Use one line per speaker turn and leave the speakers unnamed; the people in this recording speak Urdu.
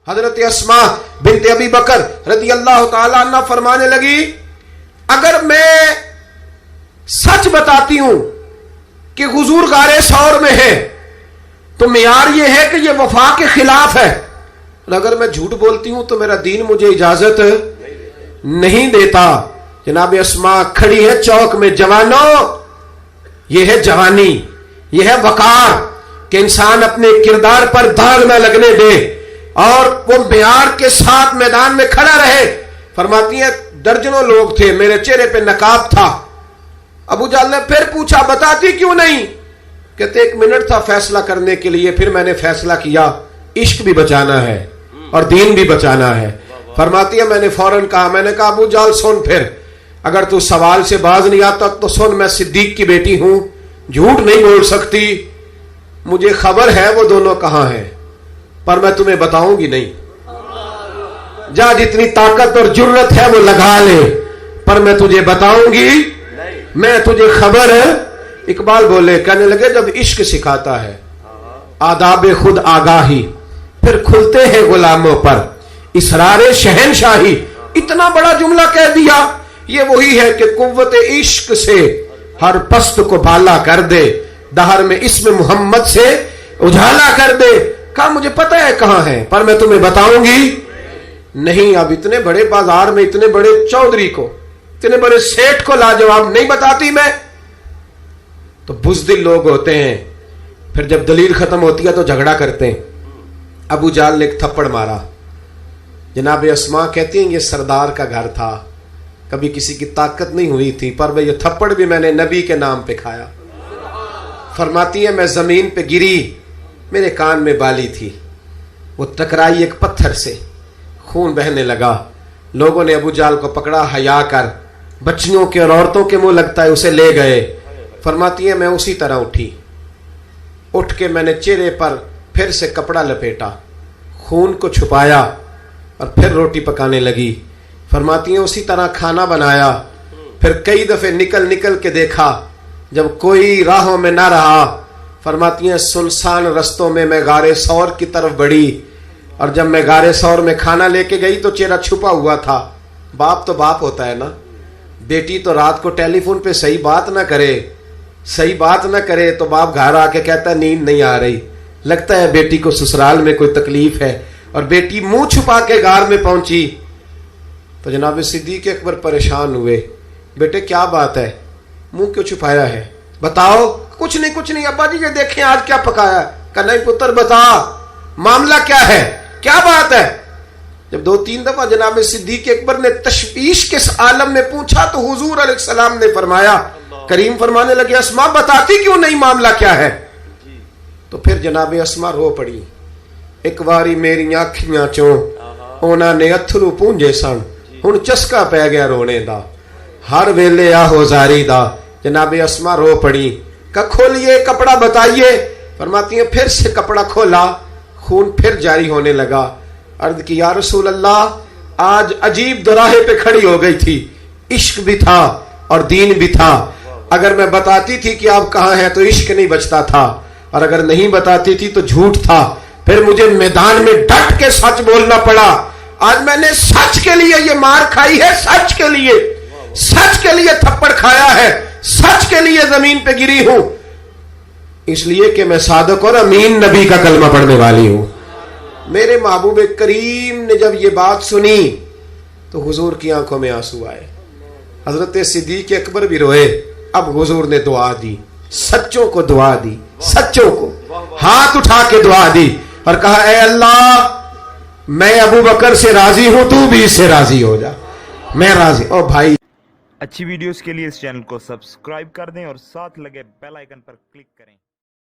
حضرت اسما بنت ابی بکر رضی اللہ تعالی عنہ فرمانے لگی اگر میں سچ بتاتی ہوں کہ حضور غار ثور میں ہے تو معیار یہ ہے کہ یہ وفا کے خلاف ہے، اور اگر میں جھوٹ بولتی ہوں تو میرا دین مجھے اجازت نہیں دیتا۔ جناب اسما کھڑی ہے چوک میں، جوانوں یہ ہے جوانی، یہ ہے وقار کہ انسان اپنے کردار پر داغ نہ لگنے دے اور وہ معیار کے ساتھ میدان میں کھڑا رہے۔ فرماتی ہیں درجنوں لوگ تھے، میرے چہرے پہ نقاب تھا۔ ابو جہل نے پھر پوچھا بتاتی کیوں نہیں؟ کہتے 1 منٹ تھا فیصلہ کرنے کے لیے، پھر میں نے فیصلہ کیا عشق بھی بچانا ہے اور دین بھی بچانا ہے۔ فرماتی ہے میں نے فوراً کہا، میں نے کہا ابو جہل سن، پھر اگر تو سوال سے باز نہیں آتا تو سن، میں صدیق کی بیٹی ہوں، جھوٹ نہیں بول سکتی، مجھے خبر ہے وہ دونوں کہاں ہیں، پر میں تمہیں بتاؤں گی نہیں۔ جا جتنی طاقت اور جرت ہے وہ لگا لے، پر میں تجھے بتاؤں گی میں تجھے خبر ہے۔ اقبال بولے، کہنے لگے جب عشق سکھاتا ہے آداب خود آگاہی، پھر کھلتے ہیں غلاموں پر اسرار شہنشاہی۔ اتنا بڑا جملہ کہہ دیا، یہ وہی ہے کہ قوت عشق سے ہر پست کو بالا کر دے، دہر میں اسم محمد سے اجالا کر دے۔ کہا مجھے پتہ ہے کہاں ہے، پر میں تمہیں بتاؤں گی نہیں۔ اب اتنے بڑے بازار میں اتنے بڑے چودھری کو، اتنے بڑے سیٹ کو لاجواب نہیں بتاتی میں؟ تو بزدل لوگ ہوتے ہیں، پھر جب دلیل ختم ہوتی ہے تو جھگڑا کرتے ہیں۔ ابو جہل نے ایک تھپڑ مارا۔ جناب اسما کہتی ہیں یہ سردار کا گھر تھا، کبھی کسی کی طاقت نہیں ہوئی تھی، پر یہ تھپڑ بھی میں نے نبی کے نام پہ کھایا۔ فرماتی ہیں میں زمین پہ گری، میرے کان میں بالی تھی، وہ ٹکرائی ایک پتھر سے، خون بہنے لگا۔ لوگوں نے ابو جہل کو پکڑا، حیا کر، بچیوں کے اور عورتوں کے منہ لگتا ہے، اسے لے گئے۔ فرماتی ہیں میں اسی طرح اٹھی، اٹھ کے میں نے چہرے پر پھر سے کپڑا لپیٹا، خون کو چھپایا اور پھر روٹی پکانے لگی۔ فرماتی ہیں اسی طرح کھانا بنایا، پھر کئی دفعے نکل کے دیکھا، جب کوئی راہوں میں نہ رہا، فرماتی ہیں سنسان رستوں میں میں غار ثور کی طرف بڑھی، اور جب میں غار ثور میں کھانا لے کے گئی تو چہرہ چھپا ہوا تھا۔ باپ تو باپ ہوتا ہے نا، بیٹی تو رات کو ٹیلی فون پہ صحیح بات نہ کرے تو باپ گھر آ کے کہتا ہے نیند نہیں آ رہی، لگتا ہے بیٹی کو سسرال میں کوئی تکلیف ہے، اور بیٹی منہ چھپا کے غار میں پہنچی تو جناب صدیق اکبر پریشان ہوئے، بیٹے کیا بات ہے، منہ کیوں چھپایا ہے، بتاؤ۔ کچھ نہیں ابا جی یہ دیکھیں آج کیا پکایا۔ کہ نہیں پتر بتا معاملہ کیا ہے، کیا بات ہے۔ جب 2-3 دفعہ جناب صدیق اکبر نے تشویش کے عالم میں پوچھا تو حضور علیہ السلام نے فرمایا، کریم فرمانے لگے اسما بتاتی کیوں نہیں، معاملہ کیا ہے؟ تو پھر جناب اسما رو پڑی، ایک واری میری آنکھیاں چوں اونا نے اتھرو پونجے سن، ہن چسکا پہ گیا رونے دا، ہر ویلے آہو زاری دا۔ جناب اسما رو پڑی، کہ کھولیے کپڑا بتائیے۔ فرماتی ہیں پھر سے کپڑا کھولا، خون پھر جاری ہونے لگا۔ عرض کی یا رسول اللہ آج عجیب دراہے پہ کھڑی ہو گئی تھی، عشق بھی تھا اور دین بھی تھا۔ اگر میں بتاتی تھی کہ آپ کہاں ہیں تو عشق نہیں بچتا تھا، اور اگر نہیں بتاتی تھی تو جھوٹ تھا، پھر مجھے میدان میں ڈٹ کے سچ بولنا پڑا۔ آج میں نے سچ کے لیے یہ مار کھائی ہے، سچ کے لیے تھپڑ کھایا ہے، سچ کے لیے زمین پہ گری ہوں، اس لیے کہ میں صادق اور امین نبی کا کلمہ پڑھنے والی ہوں۔ میرے محبوب کریم نے جب یہ بات سنی تو حضور کی آنکھوں میں آنسو آئے، حضرت صدیق اکبر بھی روئے۔ اب حضور نے دعا دی، سچوں کو دعا دی، سچوں کو ہاتھ اٹھا کے دعا دی اور کہا اے اللہ میں ابو بکر سے راضی ہوں، تو بھی اس سے راضی ہو جا، میں راضی۔ اور بھائی
اچھی ویڈیوز کے لیے اس چینل کو سبسکرائب کر دیں اور ساتھ لگے بیل آئیکن پر کلک کریں۔